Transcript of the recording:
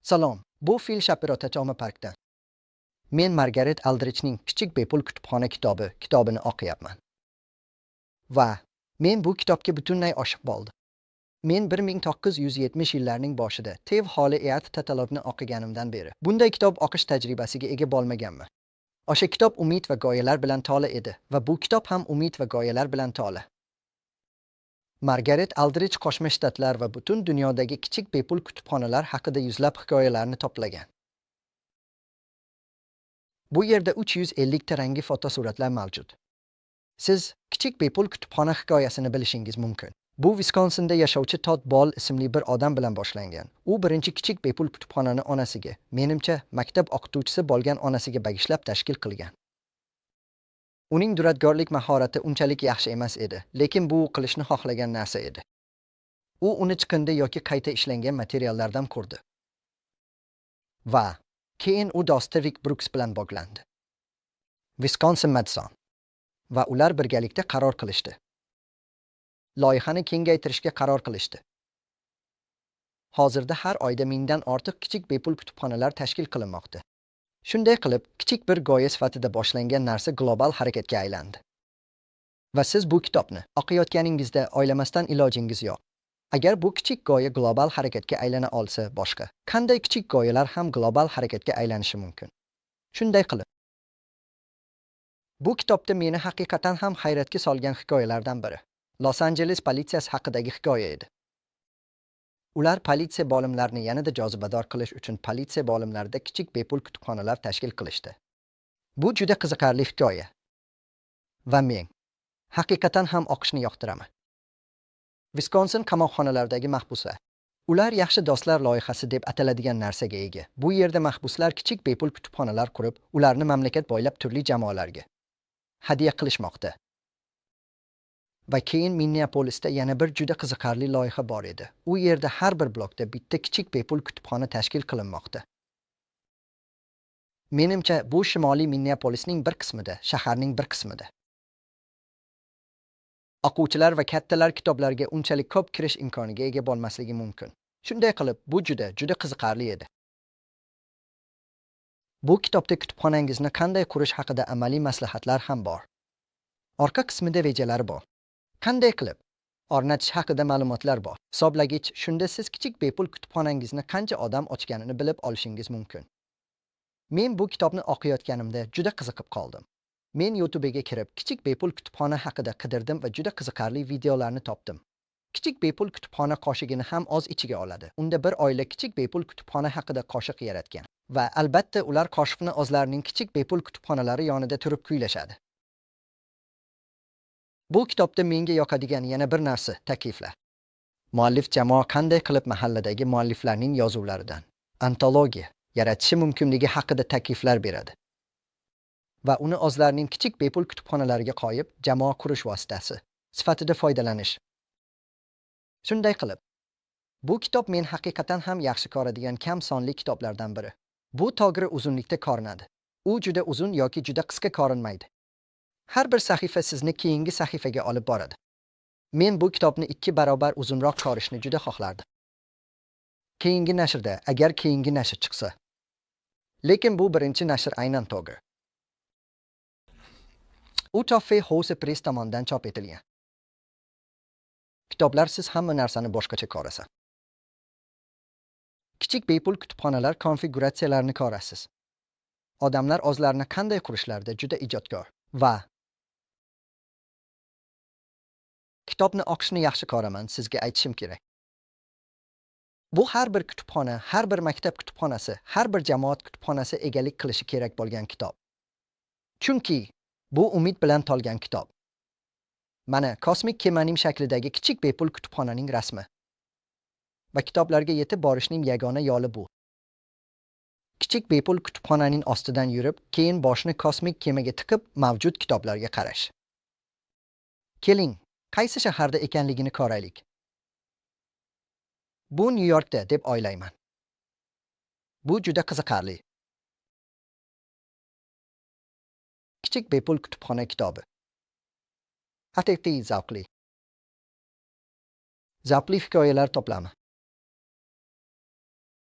Salom, bu Fil Shapiro Tachoma Parkdan. Men Margaret Aldrichning Kichik bepul kutubxona kitobini o'qiyapman. Va men bu kitobga butunlay oshiq bo'ldim. Men 1970 yillarning boshida Tev Holi Eat Tatalogni o'qiganimdan beri bunday kitob o'qish tajribasiga ega bo'lmaganman. O'sha kitob umid va g'oyalar bilan to'la edi va bu kitob ham umid va g'oyalar bilan to'la. Margaret Aldrich Qo'shma Shtatlar va butun dunyodagi kichik bepul kutubxonalar haqida yuzlab hikoyalarni to'plagan. Bu yerda 350 ta rangi fotosuratlar mavjud. Siz kichik bepul kutubxona hikoyasini bilishingiz mumkin. Bu Wisconsinda yashovchi Todd Ball ismli bir odam bilan boshlangan. U birinchi kichik bepul kutubxonani onasiga, menimcha maktab o'qituvchisi bo'lgan onasiga bag'ishlab tashkil qilgan. Uning duradgorlik mahorati unchalik yaxshi emas edi, lekin bu qilishni xohlagan narsa edi. U uni chiqindi yoki qayta ishlangan materiallardan qurdi. Va keyin u do'sti Rick Brooks bilan bog'landi. Wisconsin Madison. Va ular birgalikda qaror qilishdi. Loyihani kengaytirishga qaror qilishdi. Hozirda har oyda 1000 dan ortiq kichik bepul kutubxonalar tashkil qilinmoqda. Shunday qilib, kichik bir g'oya sifatida boshlangan narsa global harakatga aylandi. Va siz bu kitobni o'qiyotganingizda o'ylamasdan ilojingiz yo'q. Agar bu kichik g'oya global harakatga aylana olsa, boshqa qanday kichik g'oyalar ham global harakatga aylanishi mumkin? Shunday qilib, bu kitobda meni haqiqatan ham hayratga solgan hikoyalardan biri Los Angeles politsiyasi haqidagi hikoya edi. Ular politsiya bo'limlarini yanada jozibador qilish uchun politsiya bo'limlarida kichik bepul kutubxonalar tashkil qilishdi. Bu juda qiziqarli hikoya. Va men haqiqatan ham o'qishni yoqtiraman. Wisconsin qamoqxonalaridagi mahbuslar. Ular yaxshi do'stlar loyihasi deb ataladigan narsaga ega. Bu yerda mahbuslar kichik bepul kutubxonalar qurib, ularni mamlakat bo'ylab turli jamoalarga hadya qilishmoqda. Va keyin Minneapolisda yana bir juda qiziqarli loyiha bor edi. U yerda har bir blokda bitta kichik bepul kutubxona tashkil qilinmoqda. Menimcha, bu shimoliy Minneapolisning bir qismida, shaharning bir qismida. O'quvchilar va kattalar kitoblarga unchalik ko'p kirish imkoniga ega bo'lmasligi mumkin. Shunday qilib, bu juda qiziqarli edi. Bu kitobda kutubxonangizni qanday qurish haqida amaliy maslahatlar ham bor. Orqa qismida rejalar bor. Qanday qilib o'rnatish haqida ma'lumotlar bor. Hisoblagich, shunda siz kichik bepul kutubxonangizni qancha odam ochganini bilib olishingiz mumkin. Men bu kitobni o'qiyotganimda juda qiziqib qoldim. Men YouTube'ga kirib, kichik bepul kutubxona haqida qidirdim va juda qiziqarli videolarni topdim. Kichik bepul kutubxona qoshig'ini ham o'z ichiga oladi. Unda bir oila kichik bepul kutubxona haqida qo'shiq yaratgan. Va albatta ular qo'shiqni o'zlarining kichik bepul kutubxonalari yonida turib kuylashadi. Bu kitobda menga yoqadigan yana bir narsa takliflar. Muallif jamoa qanday qilib mahalladagi mualliflarning yozuvlaridan antologiya yaratishi mumkinligi haqida takliflar beradi. Va uni o'zlarining kichik bepul kutubxonalariga qo'yib, jamoa qurish vositasi sifatida foydalanish. Shunday qilib, bu kitob men haqiqatan ham yaxshi ko'radigan kam sonli kitoblardan biri. Bu to'g'ri uzunlikda ko'rinadi. U juda uzun yoki juda qisqa ko'rinmaydi. Har bir sahifa sizni keyingi sahifaga olib boradi. Men bu kitobni 2 barobar uzunroq ko'rishni juda xohlardim. Keyingi nashrda, agar keyingi nashr chiqsa. Lekin bu birinchi nashr aynan to'g'ri. U Toffee House Press tomonidan chop etilgan. Kitoblar siz hamma narsani boshqacha ko'rasiz. Kichik bepul kutubxonalar konfiguratsiyalarini ko'rasiz. Odamlar o'zlarini qanday qurishlariga juda ijodkor va kitobni o'qishni yaxshi ko'raman, sizga aytishim kerak. Bu har bir kutubxona, har bir maktab kutubxonasi, har bir jamoat kutubxonasi egalik qilishi kerak bo'lgan kitob. Chunki bu umid bilan to'lgan kitob. Mana kosmik kemaning shaklidagi kichik bepul kutubxonaning rasmi. Va kitoblarga yetib borishning yagona yo'li bu. Kichik bepul kutubxonaning ostidan yurib, keyin boshni kosmik kemaga tiqib, mavjud kitoblarga qarash. Keling, qaysi shaharda ekanligini ko'raylik. Bu New Yorkda deb o'ylayman. Bu juda qiziqarli. Kichik bepul kutubxona kitobi. Haqiqiy zavqli. Zavqli hikoyalar to'plami.